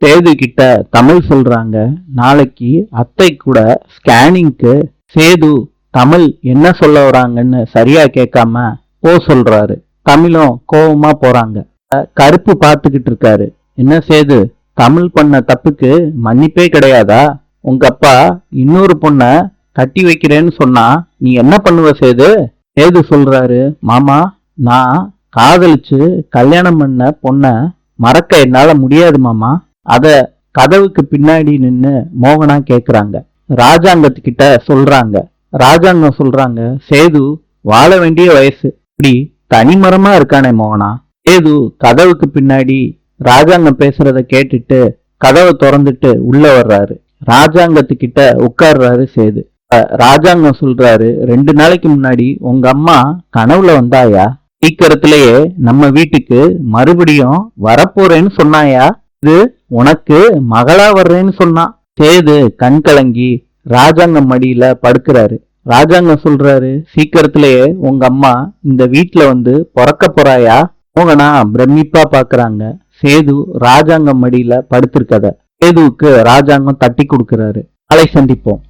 சேது கிட்ட தமிழ் சொல்றாங்க, நாளைக்கு அத்தை கூட ஸ்கேனிங்க்கு. சேது தமிழ் என்ன சொல்ல வராங்கன்னு சரியா கேட்காம போ சொல்றாரு. தமிழும் கோவமா போறாங்க. கருப்பு பார்த்துக்கிட்டு இருக்காரு. என்ன சேது, தமிழ் பண்ண தப்புக்கு மன்னிப்பே கிடையாதா? உங்க அப்பா இன்னொரு பொண்ண கட்டி வைக்கிறேன்னு சொன்னா நீ என்ன பண்ணுவ சேது? சேது சொல்றாரு, மாமா, நான் காதலிச்சு கல்யாணம் பண்ண பொண்ண மறக்க என்னால முடியாது மாமா. அத கதவுக்கு பின்னாடி நின்னு மோகனா கேக்குறாங்க. ராஜாங்கத்துக்கிட்ட சொல்றாங்க. ராஜாங்கம் சொல்றாங்க, சேது வாழ வேண்டிய வயசு, இப்படி தனிமரமா இருக்கானே மோகனா. சேது கதவுக்கு பின்னாடி ராஜாங்கம் பேசுறத கேட்டுட்டு கதவை திறந்துட்டு உள்ள வர்றாரு. ராஜாங்கத்துக்கிட்ட உட்கார்றாரு சேது. ராஜாங்கம் சொல்றாரு, 2 நாளைக்கு முன்னாடி உங்க அம்மா கனவுல வந்தாயா? சீக்கிரத்திலேயே நம்ம வீட்டுக்கு மறுபடியும் வரப்போறேன்னு சொன்னாயா? இது உனக்கு மகளா வர்றேன்னு சொன்னா. சேது கண் கலங்கி ராஜாங்கம் மடியில படுக்கிறாரு. ராஜாங்கம் சொல்றாரு, சீக்கிரத்திலேயே உங்க அம்மா இந்த வீட்டுல வந்து பிறக்க போறாயா? மோகனா பிரமிப்பா பாக்குறாங்க. சேது ராஜாங்கம் மடியில படுத்திருக்கத. சேதுவுக்கு ராஜாங்கம் தட்டி கொடுக்கிறாரு. நாளை சந்திப்போம்.